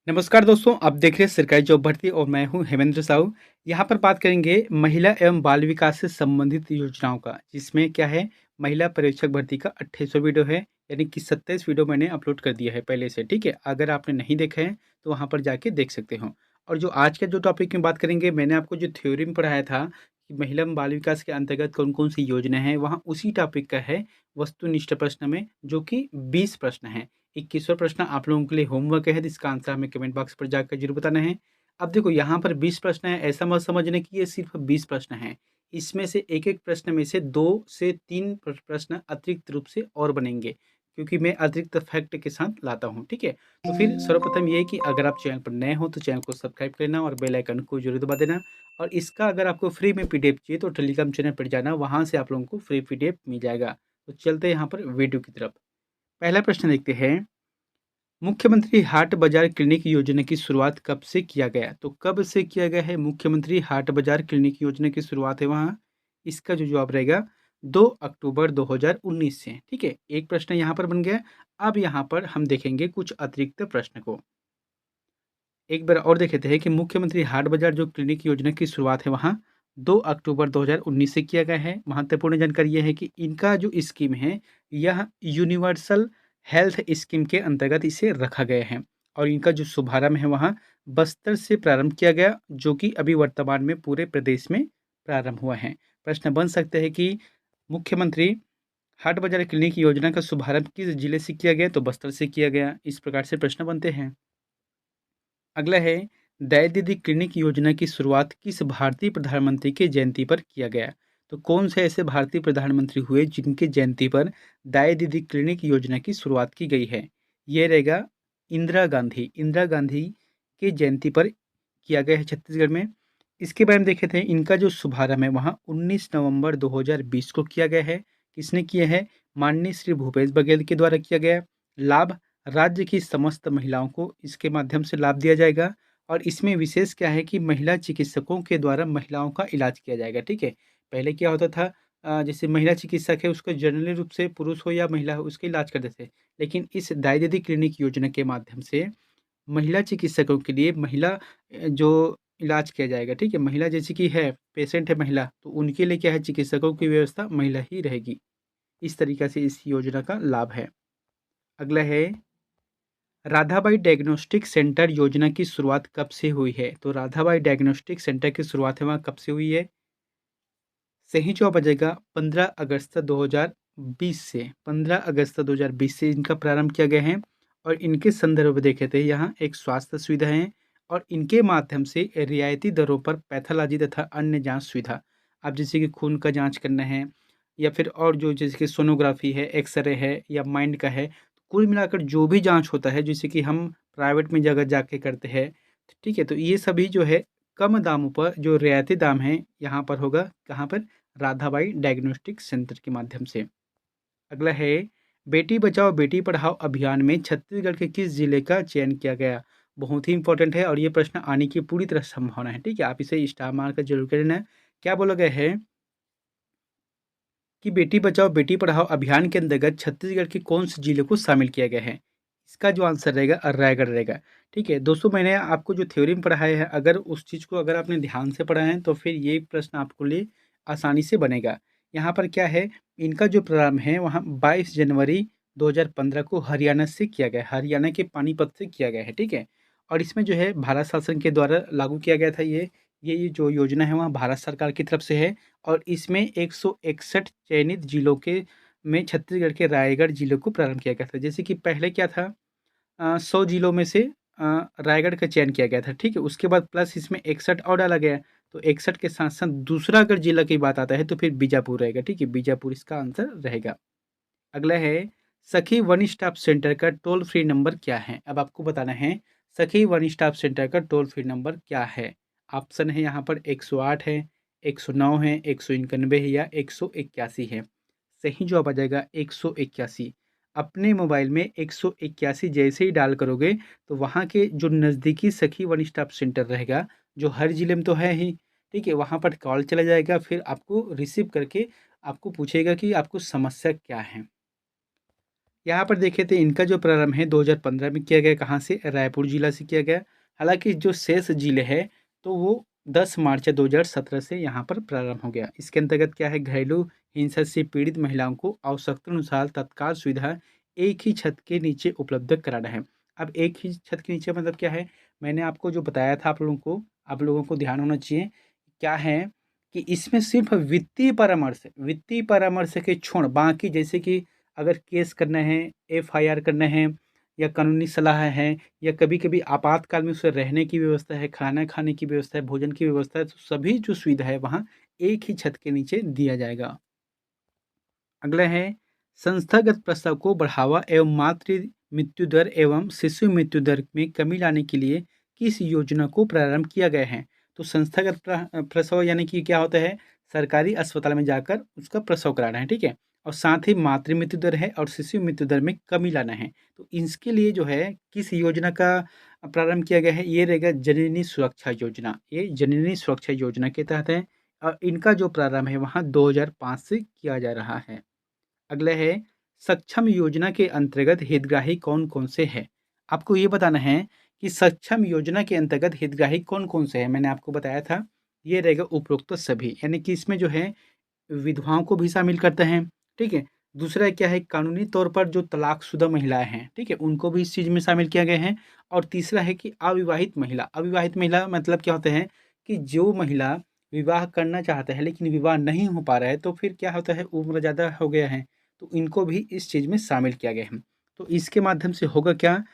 नमस्कार दोस्तों, आप देख रहे हैं सरकारी जॉब भर्ती और मैं हूं हेमेंद्र साहू। यहाँ पर बात करेंगे महिला एवं बाल विकास से संबंधित योजनाओं का, जिसमें क्या है महिला पर्यवेक्षक भर्ती का 28वां वीडियो है। यानी कि 27 वीडियो मैंने अपलोड कर दिया है पहले से। ठीक है, अगर आपने नहीं देखा है तो वहाँ पर जाके देख सकते हो। और जो आज का जो टॉपिक में बात करेंगे, मैंने आपको जो थ्योरी में पढ़ाया था कि महिला एवं बाल विकास के अंतर्गत कौन कौन सी योजना है, वहाँ उसी टॉपिक का है वस्तुनिष्ठ प्रश्न में, जो कि 20 प्रश्न है। 21वां प्रश्न आप लोगों के लिए होमवर्क है, तो इसका आंसर हमें कमेंट बॉक्स पर जाकर जरूर बताना है। अब देखो यहाँ पर 20 प्रश्न है, ऐसा मत समझने कि ये सिर्फ 20 प्रश्न है। इसमें से एक एक प्रश्न में से 2 से 3 प्रश्न अतिरिक्त रूप से और बनेंगे, क्योंकि मैं अतिरिक्त फैक्ट के साथ लाता हूँ। ठीक है, तो फिर सर्वप्रथम ये है कि अगर आप चैनल पर नए हो तो चैनल को सब्सक्राइब करना और बेल आइकन को जरूर दबा देना। और इसका अगर आपको फ्री में पीडीएफ चाहिए तो टेलीग्राम चैनल पर जाना, वहाँ से आप लोगों को फ्री पीडीएफ मिल जाएगा। तो चलते हैं यहाँ पर वीडियो की तरफ। पहला प्रश्न देखते हैं, मुख्यमंत्री हाट बाजार क्लिनिक योजना की शुरुआत कब से किया गया? तो कब से किया गया है मुख्यमंत्री हाट बाजार क्लिनिक योजना की शुरुआत है वहाँ? इसका जो जवाब रहेगा 2 अक्टूबर 2019 से। ठीक है, एक प्रश्न यहाँ पर बन गया। अब यहाँ पर हम देखेंगे कुछ अतिरिक्त प्रश्न को। एक बार और देख लेते हैं कि मुख्यमंत्री हाट बाजार जो क्लिनिक योजना की शुरुआत है वहाँ 2 अक्टूबर 2019 से किया गया है। महत्वपूर्ण जानकारी यह है कि इनका जो स्कीम है, यह यूनिवर्सल हेल्थ स्कीम के अंतर्गत इसे रखा गया है। और इनका जो शुभारंभ है वहाँ बस्तर से प्रारंभ किया गया, जो कि अभी वर्तमान में पूरे प्रदेश में प्रारंभ हुआ है। प्रश्न बन सकते हैं कि मुख्यमंत्री हाट बाजार क्लिनिक योजना का शुभारंभ किस जिले से किया गया? तो बस्तर से किया गया। इस प्रकार से प्रश्न बनते हैं। अगला है, दया दीदी क्लिनिक योजना की शुरुआत किस भारतीय प्रधानमंत्री के जयंती पर किया गया? तो कौन से ऐसे भारतीय प्रधानमंत्री हुए जिनके जयंती पर दया दीदी क्लिनिक योजना की शुरुआत की गई है? ये रहेगा इंदिरा गांधी। इंदिरा गांधी के जयंती पर किया गया है छत्तीसगढ़ में। इसके बारे में देखे थे, इनका जो शुभारंभ है वहाँ 19 नवंबर 2020 को किया गया है। किसने किया है? माननीय श्री भूपेश बघेल के द्वारा किया गया। लाभ, राज्य की समस्त महिलाओं को इसके माध्यम से लाभ दिया जाएगा। और इसमें विशेष क्या है कि महिला चिकित्सकों के द्वारा महिलाओं का इलाज किया जाएगा। ठीक है, पहले क्या होता था, जैसे महिला चिकित्सक है उसको जनरली रूप से पुरुष हो या महिला हो उसके इलाज करते थे। लेकिन इस दाई दीदी क्लिनिक योजना के माध्यम से महिला चिकित्सकों के लिए महिला जो इलाज किया जाएगा। ठीक है, महिला जैसे कि है पेशेंट है महिला, तो उनके लिए क्या है चिकित्सकों की व्यवस्था महिला ही रहेगी। इस तरीक़ा से इस योजना का लाभ है। अगला है, राधाबाई डायग्नोस्टिक सेंटर योजना की शुरुआत कब से हुई है? तो राधाबाई डायग्नोस्टिक सेंटर की शुरुआत है वहाँ कब से हुई है? सही जवाब आ जाएगा 15 अगस्त 2020 से। 15 अगस्त 2020 से इनका प्रारंभ किया गया है। और इनके संदर्भ में देखे थे, यहाँ एक स्वास्थ्य सुविधा है और इनके माध्यम से रियायती दरों पर पैथोलॉजी तथा अन्य जांच सुविधा, अब जैसे कि खून का जांच करना है या फिर और जो जैसे कि सोनोग्राफी है, एक्सरे है या माइंड का है, कुल मिलाकर जो भी जांच होता है जैसे कि हम प्राइवेट में जगह जाके करते हैं। ठीक है, तो ये सभी जो है कम दामों पर जो रियायती दाम है यहाँ पर होगा। कहाँ पर? राधाबाई डायग्नोस्टिक सेंटर के माध्यम से। अगला है, बेटी बचाओ बेटी पढ़ाओ अभियान में छत्तीसगढ़ के किस जिले का चयन किया गया? बहुत ही इंपॉर्टेंट है और ये प्रश्न आने की पूरी तरह संभावना है। ठीक है, आप इसे स्टार मार कर जरूर कर लेना। क्या बोला गया है कि बेटी बचाओ बेटी पढ़ाओ अभियान के अंतर्गत छत्तीसगढ़ के कौन से जिले को शामिल किया गया है? इसका जो आंसर रहेगा रायगढ़ रहेगा। ठीक है दोस्तों, मैंने आपको जो थ्योरी में पढ़ाया है, अगर उस चीज़ को अगर आपने ध्यान से पढ़ा है तो फिर ये प्रश्न आपको लिए आसानी से बनेगा। यहाँ पर क्या है, इनका जो प्रारंभ है वहाँ 22 जनवरी 2015 को हरियाणा से किया गया, हरियाणा के पानीपत से किया गया है। ठीक है, और इसमें जो है भारत शासन के द्वारा लागू किया गया था। ये जो योजना है वहाँ भारत सरकार की तरफ से है। और इसमें 161 चयनित जिलों के में छत्तीसगढ़ के रायगढ़ जिले को प्रारंभ किया गया था। जैसे कि पहले क्या था, 100 जिलों में से रायगढ़ का चयन किया गया था। ठीक है, उसके बाद प्लस इसमें 61 और डाला गया। तो 61 के साथ साथ दूसरा अगर जिला की बात आता है तो फिर बीजापुर रहेगा। ठीक है, बीजापुर इसका आंसर रहेगा। अगला है, सखी वन स्टॉप सेंटर का टोल फ्री नंबर क्या है? अब आपको बताना है सखी वन स्टॉप सेंटर का टोल फ्री नंबर क्या है। ऑप्शन है यहाँ पर 108 है, 109 है, 191 है या 181 है। सही जवाब आ जाएगा 181। अपने मोबाइल में 181 जैसे ही डाल करोगे तो वहाँ के जो नज़दीकी सखी वन स्टॉप सेंटर रहेगा, जो हर जिले में तो है ही, ठीक है, वहाँ पर कॉल चला जाएगा, फिर आपको रिसीव करके आपको पूछेगा कि आपको समस्या क्या है। यहाँ पर देखे थे इनका जो प्रारंभ है 2015 में किया गया, कहाँ से, रायपुर जिला से किया गया। हालांकि जो शेष जिले है तो वो 10 मार्च 2017 से यहाँ पर प्रारंभ हो गया। इसके अंतर्गत क्या है, घरेलू हिंसा से पीड़ित महिलाओं को आवश्यकता अनुसार तत्काल सुविधा एक ही छत के नीचे उपलब्ध कराना है। अब एक ही छत के नीचे मतलब क्या है, मैंने आपको जो बताया था आप लोगों को ध्यान होना चाहिए क्या है कि इसमें सिर्फ वित्तीय परामर्श के छोड़ बाकी, जैसे कि अगर केस करना है, एफआईआर करना है, या कानूनी सलाह है, या कभी-कभी आपातकाल में उसे रहने की व्यवस्था है, खाना खाने की व्यवस्था है, भोजन की व्यवस्था है, तो सभी जो सुविधा है वहाँ एक ही छत के नीचे दिया जाएगा। अगला है संस्थागत प्रसव को बढ़ावा एवं मातृ मृत्यु दर एवं शिशु मृत्यु दर में कमी लाने के लिए किस योजना को प्रारंभ किया गया है। तो संस्थागत प्रसव यानी कि क्या होता है, सरकारी अस्पताल में जाकर उसका प्रसव कराना है, ठीक है। और साथ ही मातृ मृत्यु दर है और शिशु मृत्यु दर में कमी लाना है। तो इसके लिए जो है किस योजना का प्रारंभ किया गया है, ये रहेगा जननी सुरक्षा योजना। ये जननी सुरक्षा योजना के तहत है और इनका जो प्रारंभ है वहाँ 2005 से किया जा रहा है। अगला है सक्षम योजना के अंतर्गत हितग्राही कौन-कौन से हैं? आपको ये बताना है कि सक्षम योजना के अंतर्गत हितग्राही कौन-कौन से हैं? मैंने आपको बताया था, ये रहेगा उपरोक्त सभी, यानी कि इसमें जो है विधवाओं को भी शामिल करते हैं, ठीक है? दूसरा क्या है, कानूनी तौर पर जो तलाकशुदा महिलाएँ हैं, ठीक है? उनको भी इस चीज़ में शामिल किया गया है। और तीसरा है कि अविवाहित महिला मतलब क्या होते हैं कि जो महिला विवाह करना चाहता है लेकिन विवाह नहीं हो पा रहा है, तो फिर क्या होता है, उम्र ज़्यादा हो गया है, तो इनको भी इस चीज़ में शामिल किया गया है। तो इसके माध्यम से होगा क्या,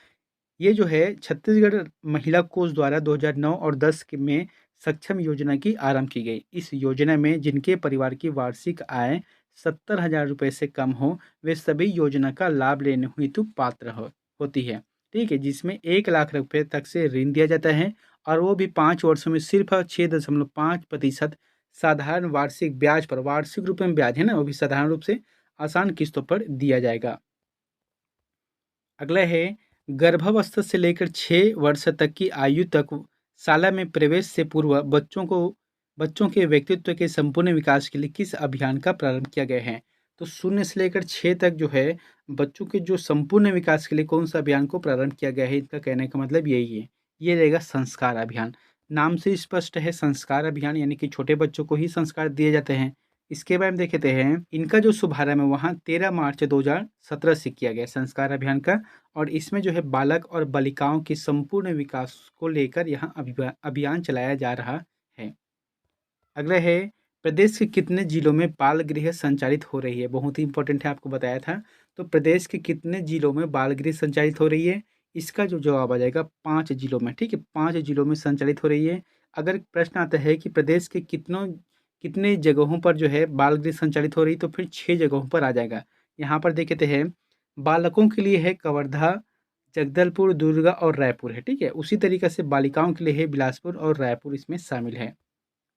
ये जो है छत्तीसगढ़ महिला कोष द्वारा 2009 और 10 में सक्षम योजना की आरंभ की गई। इस योजना में जिनके परिवार की वार्षिक आय 70,000 रुपये से कम हो, वे सभी योजना का लाभ लेने हेतु पात्र होती है, ठीक है। जिसमें 1 लाख रुपये तक से ऋण दिया जाता है और वो भी 5 वर्षों में सिर्फ 6.5% साधारण वार्षिक ब्याज पर, वार्षिक रूप में ब्याज है ना, वो भी साधारण रूप से आसान किस्तों पर दिया जाएगा। अगला है गर्भावस्था से लेकर 6 वर्ष तक की आयु तक शाला में प्रवेश से पूर्व बच्चों के व्यक्तित्व के संपूर्ण विकास के लिए किस अभियान का प्रारंभ किया गया है। तो 0 से लेकर 6 तक जो है बच्चों के जो संपूर्ण विकास के लिए कौन सा अभियान को प्रारंभ किया गया है, इनका कहने का मतलब यही है, ये रहेगा संस्कार अभियान। नाम से स्पष्ट है, संस्कार अभियान यानी कि छोटे बच्चों को ही संस्कार दिए जाते हैं। इसके बारे में देखते हैं, इनका जो शुभारंभ है वहाँ 13 मार्च 2017 से किया गया संस्कार अभियान का। और इसमें जो है बालक और बालिकाओं के संपूर्ण विकास को लेकर यहाँ अभियान चलाया जा रहा है। अगला है प्रदेश के कितने जिलों में बाल गृह संचालित हो रही है, बहुत ही इंपॉर्टेंट है, आपको बताया था। तो प्रदेश के कितने जिलों में बाल गृह संचालित हो रही है, इसका जो जवाब आ जाएगा 5 जिलों में, ठीक है। 5 जिलों में संचालित हो रही है। अगर प्रश्न आता है कि प्रदेश के कितने जगहों पर जो है बाल गृह संचालित हो रही, तो फिर 6 जगहों पर आ जाएगा। यहाँ पर देखते हैं, बालकों के लिए है कवर्धा, जगदलपुर, दुर्ग और रायपुर है, ठीक है। उसी तरीके से बालिकाओं के लिए है बिलासपुर और रायपुर इसमें शामिल है।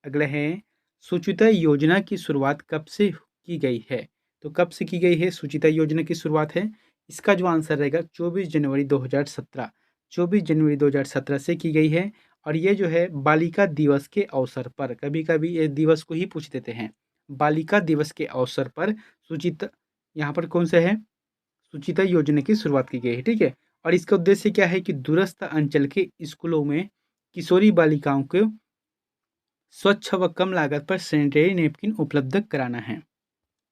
अगला है सुचिता योजना की शुरुआत कब से की गई है। तो कब से की गई है सुचिता योजना की शुरुआत है, इसका जो आंसर रहेगा 24 जनवरी 2017। 24 जनवरी 2017 से की गई है। और ये जो है बालिका दिवस के अवसर पर, कभी कभी ये दिवस को ही पूछ देते हैं, बालिका दिवस के अवसर पर सुचिता, यहाँ पर कौन सा है, सुचिता योजना की शुरुआत की गई है, ठीक है। और इसका उद्देश्य क्या है कि दूरस्थ अंचल के स्कूलों में किशोरी बालिकाओं को स्वच्छ व कम लागत पर सैनिटरी नैपकिन उपलब्ध कराना है।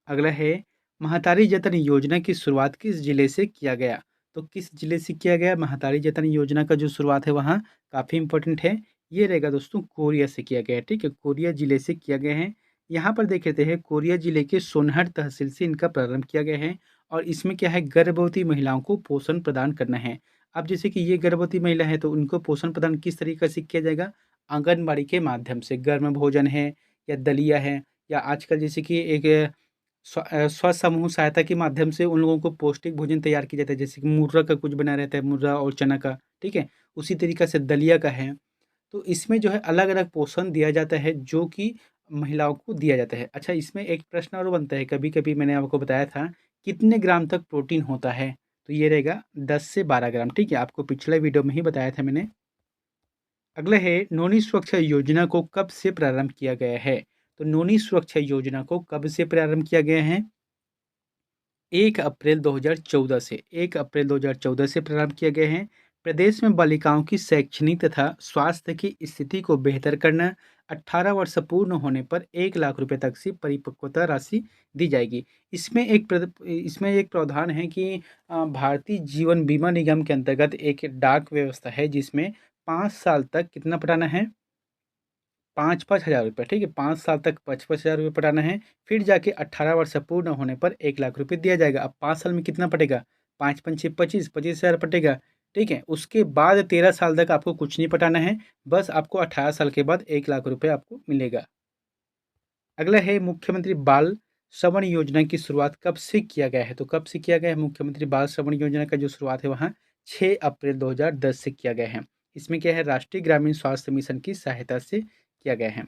अगला है महतारी जतन योजना की शुरुआत किस जिले से किया गया। तो किस जिले से किया गया महतारी जतन योजना का जो शुरुआत है वहाँ काफ़ी इंपॉर्टेंट है, ये रहेगा दोस्तों कोरिया से किया गया है, ठीक है। कोरिया जिले से किया गया है। यहाँ पर देख लेते हैं, कोरिया जिले के सोनहर तहसील से इनका प्रारंभ किया गया है। और इसमें क्या है, गर्भवती महिलाओं को पोषण प्रदान करना है। अब जैसे कि ये गर्भवती महिला है तो उनको पोषण प्रदान किस तरीके से किया जाएगा, आंगनबाड़ी के माध्यम से, गर्म भोजन है या दलिया है, या आजकल जैसे कि एक स्वसमूह सहायता के माध्यम से उन लोगों को पौष्टिक भोजन तैयार किया जाता है, जैसे कि मुर्रा का कुछ बना रहता है, मुर्रा और चना का, ठीक है। उसी तरीक़े से दलिया का है। तो इसमें जो है अलग-अलग पोषण दिया जाता है जो कि महिलाओं को दिया जाता है। अच्छा, इसमें एक प्रश्न और बनता है, कभी-कभी मैंने आपको बताया था कितने ग्राम तक प्रोटीन होता है? तो ये रहेगा 10 से 12 ग्राम, ठीक है। आपको पिछले वीडियो में ही बताया था मैंने। अगला है नोनी सुरक्षा योजना को कब से प्रारंभ किया गया है। तो नोनी सुरक्षा योजना को कब से प्रारंभ किया गया है, 1 अप्रैल 2014 से 1 अप्रैल 2014 से प्रारंभ किए गए हैं। प्रदेश में बालिकाओं की शैक्षणिक तथा स्वास्थ्य की स्थिति को बेहतर करना, 18 वर्ष पूर्ण होने पर 1 लाख रुपए तक की परिपक्वता राशि दी जाएगी। इसमें एक प्रावधान है कि भारतीय जीवन बीमा निगम के अंतर्गत एक डाक व्यवस्था है जिसमें 5 साल तक कितना पटाना है? 5-5 हज़ार रुपये, ठीक है? 5 साल तक 5-5 हज़ार रुपये पटाना है, फिर जाके 18 वर्ष पूर्ण होने पर 1 लाख रुपये दिया जाएगा। अब 5 साल में कितना पटेगा? 5 पंचे 25, 25 हज़ार पटेगा, ठीक है? उसके बाद 13 साल तक आपको कुछ नहीं पटाना है, बस आपको 18 साल के बाद 1 लाख रुपये आपको मिलेगा। अगला है मुख्यमंत्री बाल श्रवण योजना की शुरुआत कब से किया गया है? तो कब से किया गया है मुख्यमंत्री बाल श्रवण योजना का जो शुरुआत है वहाँ 6 अप्रैल 2010 से किया गया है। इसमें क्या है, राष्ट्रीय ग्रामीण स्वास्थ्य मिशन की सहायता से किया गया है।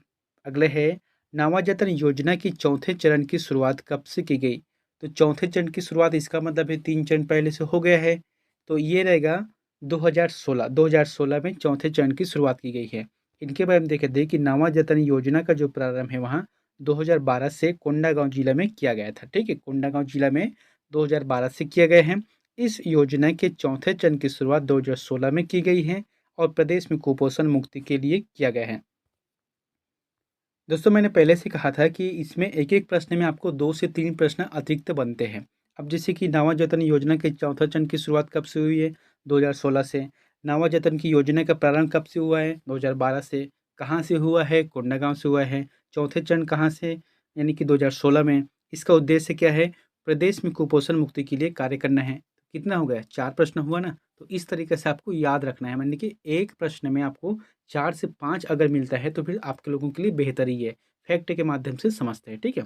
अगले है नवाजतन योजना की चौथे चरण की शुरुआत कब से की गई? तो चौथे चरण की शुरुआत इसका मतलब है 3 चरण पहले से हो गया है, तो ये रहेगा 2016 में चौथे चरण की शुरुआत की गई है। इनके बारे में देखे कि नवाजतन योजना का जो प्रारंभ है वहाँ 2012 से कोंडागांव जिला में किया गया था, ठीक है? कोंडागांव जिला में 2012 से किया गया है। इस योजना के चौथे चरण की शुरुआत 2016 में की गई है और प्रदेश में कुपोषण मुक्ति के लिए किया गया है। दोस्तों, मैंने पहले से कहा था कि इसमें एक-एक प्रश्न में आपको 2 से 3 प्रश्न अतिरिक्त बनते हैं। अब जैसे कि नवाजतन योजना के चौथा चरण की शुरुआत कब से हुई है? 2016 से। नवाजतन की योजना का प्रारंभ कब से हुआ है? 2012 से। कहाँ से हुआ है? कोंडागांव से हुआ है। चौथे चरण कहाँ से? यानी कि 2016 में। इसका उद्देश्य क्या है? प्रदेश में कुपोषण मुक्ति के लिए कार्य करना है। कितना हो गया? 4 प्रश्न हुआ ना? तो इस तरीके से आपको याद रखना है, यानी कि एक प्रश्न में आपको 4 से 5 अगर मिलता है तो फिर आपके लोगों के लिए बेहतर ही है। फैक्ट के माध्यम से समझते हैं, ठीक है?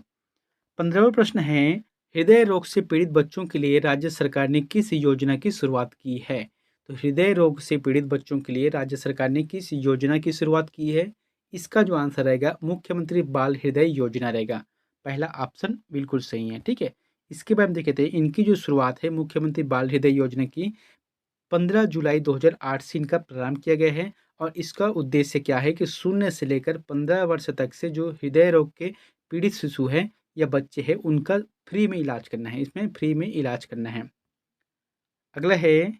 15वां प्रश्न है, हृदय रोग से पीड़ित बच्चों के लिए राज्य सरकार ने किस योजना की शुरुआत की है? तो हृदय रोग से पीड़ित बच्चों के लिए राज्य सरकार ने किस योजना की शुरुआत की है? इसका जो आंसर रहेगा मुख्यमंत्री बाल हृदय योजना रहेगा। पहला ऑप्शन बिल्कुल सही है, ठीक है? इसके बाद हम देखे थे इनकी जो शुरुआत है मुख्यमंत्री बाल हृदय योजना की 15 जुलाई 2008 से इनका प्रारंभ किया गया है और इसका उद्देश्य क्या है कि शून्य से लेकर 15 वर्ष तक से जो हृदय रोग के पीड़ित शिशु हैं या बच्चे हैं उनका फ्री में इलाज करना है, इसमें फ्री में इलाज करना है। अगला है,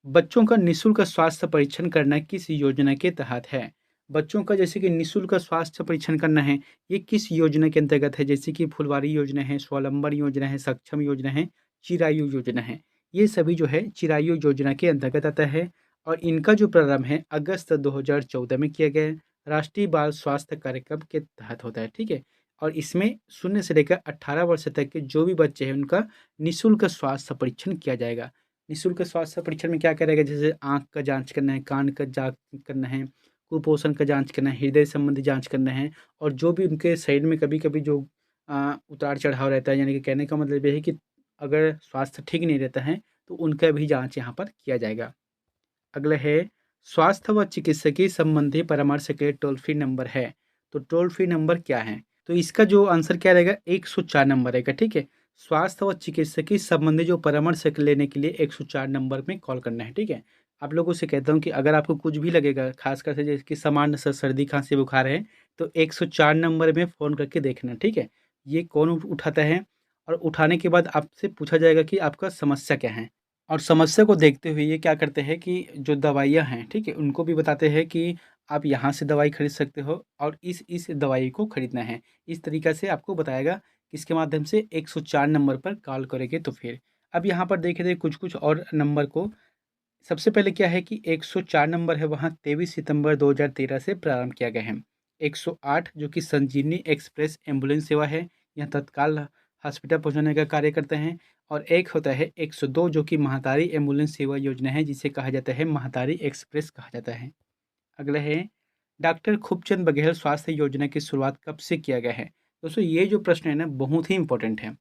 बच्चों का निःशुल्क स्वास्थ्य परीक्षण करना किस योजना के तहत है? बच्चों का जैसे कि निःशुल्क स्वास्थ्य परीक्षण करना है, ये किस योजना के अंतर्गत है? जैसे कि फुलवारी योजना है, स्वावलंबन योजना है, सक्षम योजना है, चिरायु योजना है। ये सभी जो है चिरायु योजना के अंतर्गत आता है और इनका जो प्रारंभ है अगस्त 2014 में किया गया है। राष्ट्रीय बाल स्वास्थ्य कार्यक्रम के तहत होता है, ठीक है? और इसमें शून्य से लेकर 18 वर्ष तक के जो भी बच्चे हैं उनका निःशुल्क स्वास्थ्य परीक्षण किया जाएगा। निःशुल्क स्वास्थ्य परीक्षण में क्या करेगा, जैसे आँख का जाँच करना है, कान का जाँच करना है, कुपोषण का जाँच करना है, हृदय संबंधी जाँच करना है और जो भी उनके शरीर में कभी-कभी जो उतार-चढ़ाव रहता है, यानी कि कहने का मतलब ये है कि अगर स्वास्थ्य ठीक नहीं रहता है, तो उनका भी जाँच यहाँ पर किया जाएगा। अगला है, स्वास्थ्य व चिकित्सकीय संबंधी परामर्श के टोल फ्री नंबर है, तो टोल फ्री नंबर क्या है? तो इसका जो आंसर क्या रहेगा, 104 नंबर रहेगा, ठीक है? स्वास्थ्य व चिकित्सकीय संबंधी जो परामर्श लेने के लिए 104 नंबर में कॉल करना है, ठीक है? आप लोगों से कहता हूँ कि अगर आपको कुछ भी लगेगा, खासकर से जैसे कि सामान्य सर्दी खांसी बुखार है, तो 104 नंबर में फ़ोन करके देखना, ठीक है? ये कौन उठाता है और उठाने के बाद आपसे पूछा जाएगा कि आपका समस्या क्या है? और समस्या को देखते हुए ये क्या करते हैं कि जो दवाइयाँ हैं, ठीक है? उनको भी बताते हैं कि आप यहाँ से दवाई खरीद सकते हो और इस दवाई को खरीदना है। इस तरीक़ा से आपको बताएगा, किसके माध्यम से? 104 नंबर पर कॉल करेंगे तो फिर। अब यहाँ पर देखे थे कुछ-कुछ और नंबर को। सबसे पहले क्या है कि 104 नंबर है वहाँ 23 सितंबर 2013 से प्रारंभ किया गया है। 108 जो कि संजीवनी एक्सप्रेस एम्बुलेंस सेवा है, यह तत्काल हॉस्पिटल पहुँचाने का कार्य करते हैं और एक होता है 102 जो कि महातारी एम्बुलेंस सेवा योजना है, जिसे कहा जाता है महातारी एक्सप्रेस कहा जाता है। अगला है, डॉक्टर खूबचंद बघेल स्वास्थ्य योजना की शुरुआत कब से किया गया है? दोस्तों, ये जो प्रश्न है ना बहुत ही इंपॉर्टेंट है।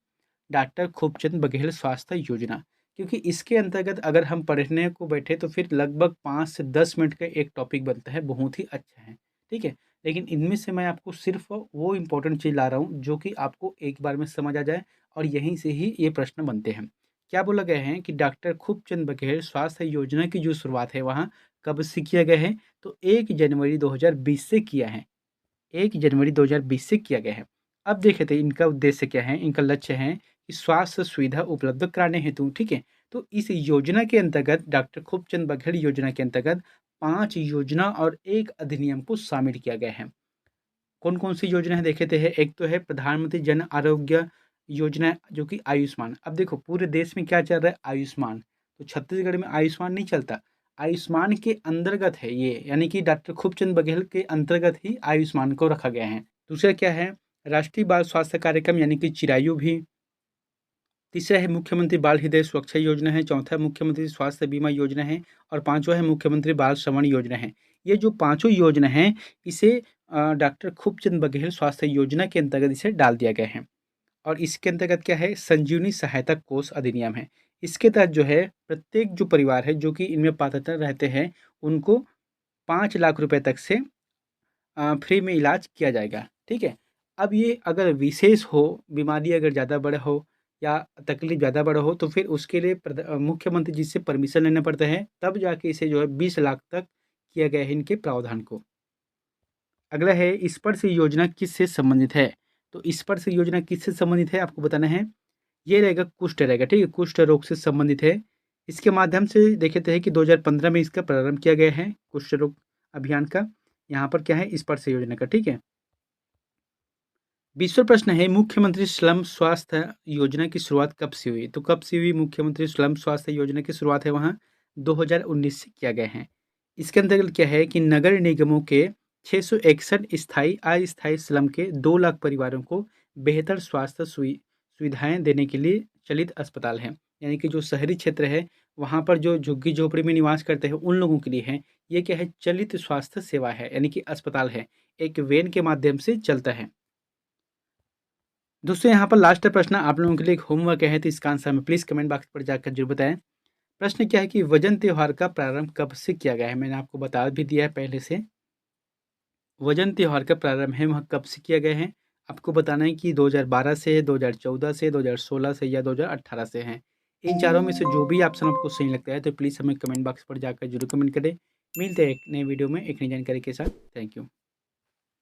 डॉक्टर खूबचंद बघेल स्वास्थ्य योजना, क्योंकि इसके अंतर्गत अगर हम पढ़ने को बैठे तो फिर लगभग 5 से 10 मिनट का एक टॉपिक बनता है, बहुत ही अच्छा है, ठीक है? लेकिन इनमें से मैं आपको सिर्फ़ वो इम्पोर्टेंट चीज़ ला रहा हूँ जो कि आपको एक बार में समझ आ जाए और यहीं से ही ये प्रश्न बनते हैं। क्या बोला गया है कि डॉक्टर खूबचंद बघेल स्वास्थ्य योजना की जो शुरुआत है वहाँ कब से किया गया है? तो 1 जनवरी 2020 से किया है। 1 जनवरी 2020 से किया गया है। अब देखे थे इनका उद्देश्य क्या है, इनका लक्ष्य है कि स्वास्थ्य सुविधा उपलब्ध कराने हेतु, ठीक है। तो इस योजना के अंतर्गत डॉक्टर खूबचंद बघेल योजना के अंतर्गत 5 योजना और 1 अधिनियम को शामिल किया गया है। कौन-कौन सी योजना है देखे थे है, एक तो है प्रधानमंत्री जन आरोग्य योजना जो कि आयुष्मान। अब देखो पूरे देश में क्या चल रहा है, आयुष्मान। तो छत्तीसगढ़ में आयुष्मान नहीं चलता। आयुष्मान के अंतर्गत है ये, यानी कि डॉक्टर खूबचंद बघेल के अंतर्गत ही आयुष्मान को रखा गया है। दूसरा क्या है, राष्ट्रीय बाल स्वास्थ्य कार्यक्रम यानी कि चिरायु भी। तीसरा है मुख्यमंत्री बाल हृदय सुरक्षा योजना है। चौथा मुख्यमंत्री स्वास्थ्य बीमा योजना है और पांचवा है मुख्यमंत्री बाल श्रवण योजना है। ये जो पांचों योजना हैं, इसे डॉक्टर खूबचंद बघेल स्वास्थ्य योजना के अंतर्गत इसे डाल दिया गया है। और इसके अंतर्गत क्या है, संजीवनी सहायता कोष अधिनियम है। इसके तहत जो है प्रत्येक जो परिवार है जो कि इनमें पात्रता रहते हैं, उनको 5 लाख रुपए तक से फ्री में इलाज किया जाएगा, ठीक है। अब ये अगर विशेष हो, बीमारी अगर ज़्यादा बड़ा हो या तकलीफ ज़्यादा बड़ा हो, तो फिर उसके लिए मुख्यमंत्री जी से परमिशन लेना पड़ता है, तब जाके इसे जो है 20 लाख तक किया गया है इनके प्रावधान को। अगला है स्पर्श योजना किससे संबंधित है? तो स्पर्श योजना किससे संबंधित है आपको बताना है। ये रहेगा कुष्ठ रहेगा, ठीक है, कुष्ठ रोग से संबंधित है। इसके माध्यम से देखे थे कि 2015 में इसका प्रारंभ किया गया है कुष्ठ रोग अभियान का। यहाँ पर क्या है, स्पर्श योजना का, ठीक है। 20वां प्रश्न है मुख्यमंत्री श्रम स्वास्थ्य योजना की शुरुआत कब से हुई? तो कब से हुई मुख्यमंत्री श्रम स्वास्थ्य योजना की शुरुआत है वहाँ 2019 से किया गया है। इसके अंतर्गत क्या है कि नगर निगमों के 661 स्थायी अस्थायी स्लम के 2 लाख परिवारों को बेहतर स्वास्थ्य सुविधाएं देने के लिए चलित अस्पताल है। यानी कि जो शहरी क्षेत्र है वहाँ पर जो झुग्गी झोपड़ी में निवास करते हैं उन लोगों के लिए है। ये क्या है, चलित स्वास्थ्य सेवा है, यानी कि अस्पताल है, एक वैन के माध्यम से चलता है। दोस्तों यहाँ पर लास्ट प्रश्न आप लोगों के लिए एक होमवर्क है, तो इसका आंसर हमें प्लीज़ कमेंट बॉक्स पर जाकर जरूर बताएं। प्रश्न क्या है कि वजन त्योहार का प्रारंभ कब से किया गया है? मैंने आपको बता भी दिया है पहले से। वजन त्योहार का प्रारंभ है वह कब से किया गया है? आपको बताना है कि 2012 से, 2014 से, 2016 से या 2018 से है। इन चारों में से जो भी ऑप्शन आपको सही लगता है तो प्लीज़ हमें कमेंट बॉक्स पर जाकर जरूर कमेंट करें। मिलते हैं एक नए वीडियो में एक नई जानकारी के साथ। Thank you.